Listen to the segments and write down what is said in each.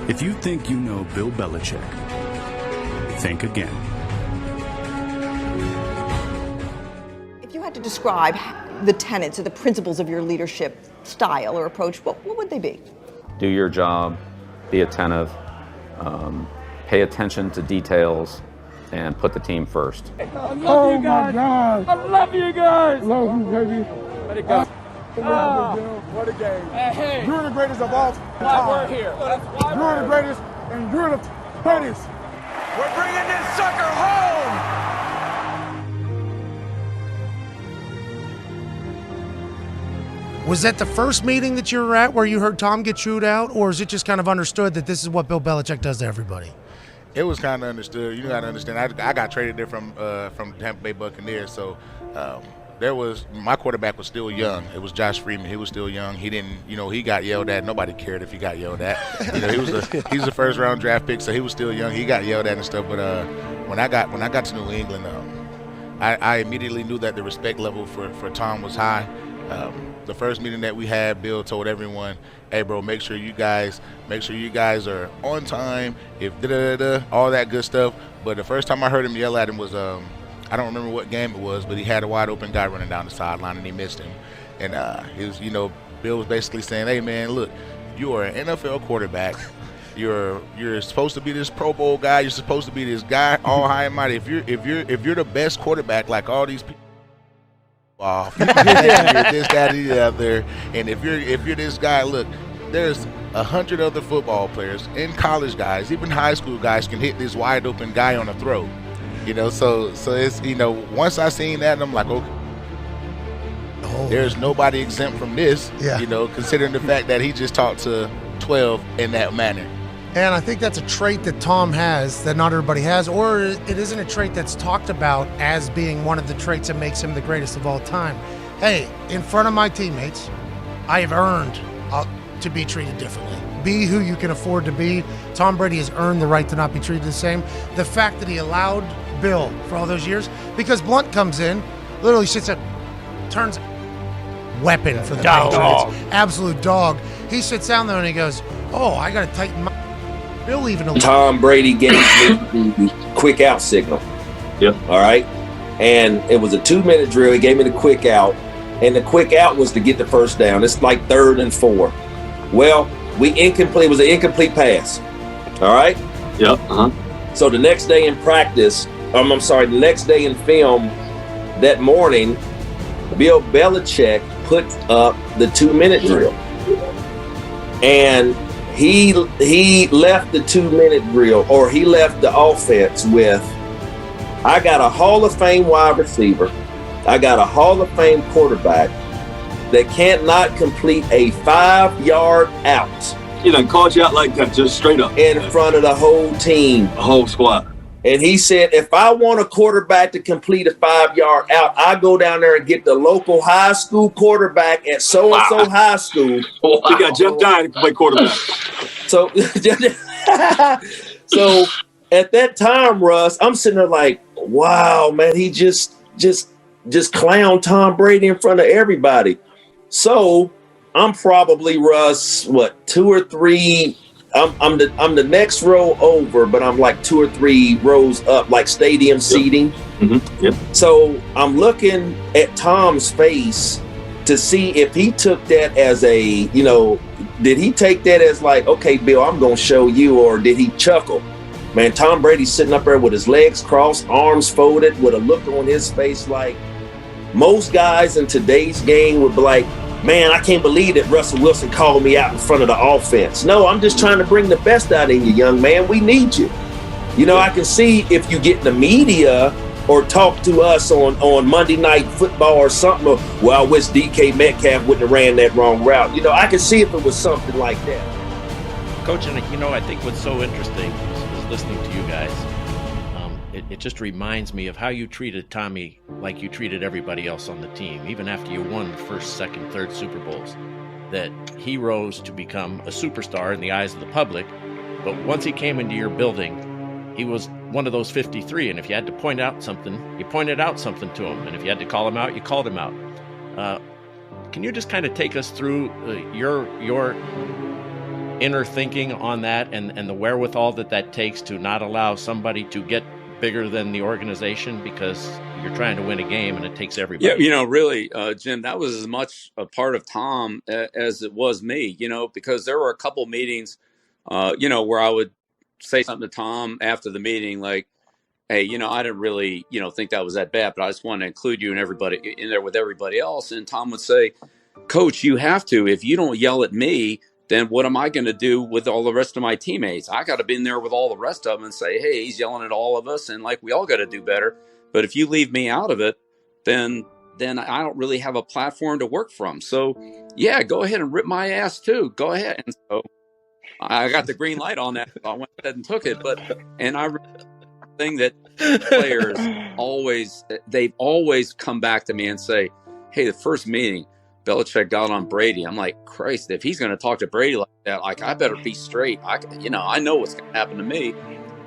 If you think you know Bill Belichick, think again. If you had to describe the tenets or the principles of your leadership style or approach, what would they be? Do your job, be attentive, pay attention to details, and put the team first. I love you guys. God. I love you guys. Love you, baby. Let it go. What a game. Hey. You're the greatest of all time. We're here. You're the greatest, and you're the greatest. We're bringing this sucker home. Was that the first meeting that you were at where you heard Tom get chewed out, or is it just kind of understood that this is what Bill Belichick does to everybody? It was kind of understood. You got to understand. I got traded there from Tampa Bay Buccaneers, so my quarterback was still young. It was Josh Freeman. He was still young. He didn't, he got yelled at. Nobody cared if he got yelled at. He was a first round draft pick, so he was still young. He got yelled at and stuff. But when I got to New England, I immediately knew that the respect level for Tom was high. The first meeting that we had, Bill told everyone, "Hey, bro, make sure you guys are on time. If all that good stuff." But the first time I heard him yell at him was, I don't remember what game it was, but he had a wide open guy running down the sideline and he missed him. And he was, Bill was basically saying, "Hey, man, look, you are an NFL quarterback. You're supposed to be this Pro Bowl guy. You're supposed to be this guy all high and mighty. If you're the best quarterback, like all these people." Off. You're this, that, and the other. And if you're this guy, look, there's 100 other football players and college guys, even high school guys can hit this wide open guy on the throat. So it's once I seen that, I'm like, okay, there's nobody exempt from this. Yeah. Considering the fact that he just talked to 12 in that manner. And I think that's a trait that Tom has that not everybody has, or it isn't a trait that's talked about as being one of the traits that makes him the greatest of all time. Hey, in front of my teammates, I have earned to be treated differently. Be who you can afford to be. Tom Brady has earned the right to not be treated the same. The fact that he allowed Bill for all those years, because Blunt comes in, literally sits up, turns weapon for the Patriots. Absolute dog. He sits down there and he goes, "Oh, I got to tighten my..." Bill even a Tom Brady gave me the quick out signal. Yep. All right. And it was a 2-minute drill. He gave me the quick out. And the quick out was to get the first down. It's like 3rd and 4. Well, it was an incomplete pass. All right. Yep. So the next day in practice, the next day in film, that morning, Bill Belichick put up the 2-minute drill. And he left the 2-minute drill, or he left the offense with, I got a Hall of Fame wide receiver, I got a Hall of Fame quarterback that can't not complete a 5-yard out. He done called you out like that, just straight up. In front of the whole team. The whole squad. And he said, if I want a quarterback to complete a 5-yard out, I go down there and get the local high school quarterback at so-and-so high school. Wow. We got Jeff Dye to play quarterback. So at that time, Russ, I'm sitting there like, wow, man, he just clowned Tom Brady in front of everybody. So I'm probably, Russ, 2 or 3. I'm the next row over, but I'm like 2 or 3 rows up, like stadium seating. Mm-hmm. Yep. So I'm looking at Tom's face to see if he took that as did he take that as like, okay, Bill, I'm going to show you, or did he chuckle? Man, Tom Brady's sitting up there with his legs crossed, arms folded, with a look on his face like most guys in today's game would be like, man, I can't believe that Russell Wilson called me out in front of the offense. No, I'm just trying to bring the best out in you, young man. We need you. I can see if you get in the media or talk to us on Monday Night Football or something, well, I wish DK Metcalf wouldn't have ran that wrong route. I can see if it was something like that. Coach, and I think what's so interesting is listening to you guys. It just reminds me of how you treated Tommy like you treated everybody else on the team, even after you won the first, second, third Super Bowls, that he rose to become a superstar in the eyes of the public. But once he came into your building, he was one of those 53. And if you had to point out something, you pointed out something to him. And if you had to call him out, you called him out. Can you just kind of take us through your inner thinking on that and the wherewithal that takes to not allow somebody to get bigger than the organization because you're trying to win a game and it takes everybody? Yeah, really, Jim, that was as much a part of Tom as it was me, because there were a couple meetings, where I would say something to Tom after the meeting, like, hey, I didn't really, think that was that bad, but I just wanted to include you and everybody in there with everybody else. And Tom would say, Coach, you have to. If you don't yell at me, then what am I going to do with all the rest of my teammates? I got to be in there with all the rest of them and say, hey, he's yelling at all of us, and we all got to do better. But if you leave me out of it, then I don't really have a platform to work from. So, yeah, go ahead and rip my ass too. Go ahead. And so I got the green light on that. So I went ahead and took it. And I think that players they've always come back to me and say, hey, the first meeting, Belichick got on Brady. I'm like, Christ, if he's going to talk to Brady like that, I better be straight. I know what's going to happen to me.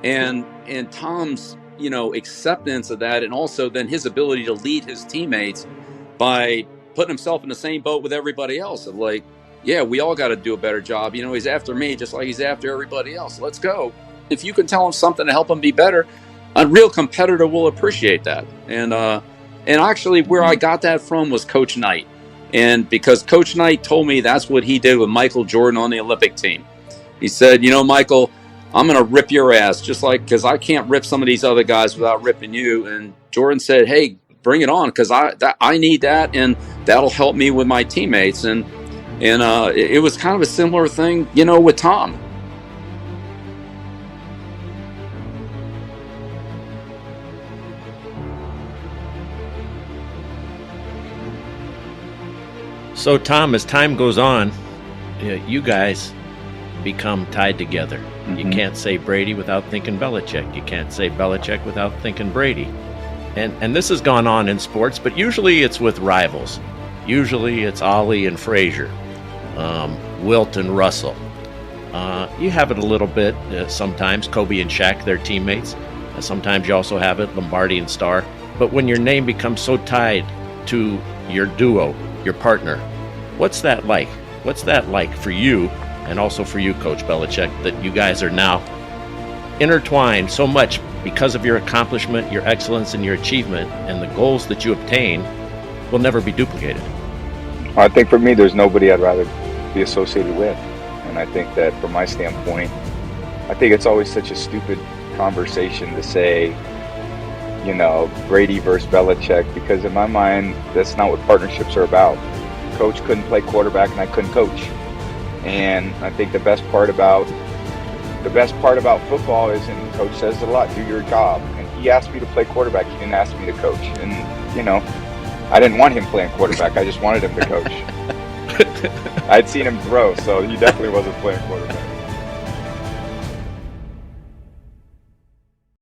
And Tom's, acceptance of that, and also then his ability to lead his teammates by putting himself in the same boat with everybody else of yeah, we all got to do a better job. He's after me just like he's after everybody else. Let's go. If you can tell him something to help him be better, a real competitor will appreciate that. And actually where I got that from was Coach Knight. And because Coach Knight told me that's what he did with Michael Jordan on the Olympic team. He said, Michael, I'm going to rip your ass, just because I can't rip some of these other guys without ripping you. And Jordan said, hey, bring it on, because I need that, and that'll help me with my teammates. And it was kind of a similar thing, with Tom. So, Tom, as time goes on, you guys become tied together. Mm-hmm. You can't say Brady without thinking Belichick. You can't say Belichick without thinking Brady. And this has gone on in sports, but usually it's with rivals. Usually it's Ollie and Frazier, Wilt and Russell. You have it a little bit sometimes, Kobe and Shaq, their teammates. Sometimes you also have it, Lombardi and Starr. But when your name becomes so tied to your duo, your partner, what's that like? What's that like for you, and also for you, Coach Belichick, that you guys are now intertwined so much because of your accomplishment, your excellence, and your achievement, and the goals that you obtain will never be duplicated? I think for me, there's nobody I'd rather be associated with. And I think that from my standpoint, I think it's always such a stupid conversation to say, Brady versus Belichick, because in my mind, that's not what partnerships are about. Coach couldn't play quarterback and I couldn't coach. And I think the best part about football is, and Coach says it a lot, do your job. And he asked me to play quarterback. He didn't ask me to coach. And, I didn't want him playing quarterback. I just wanted him to coach. I'd seen him throw, so he definitely wasn't playing quarterback.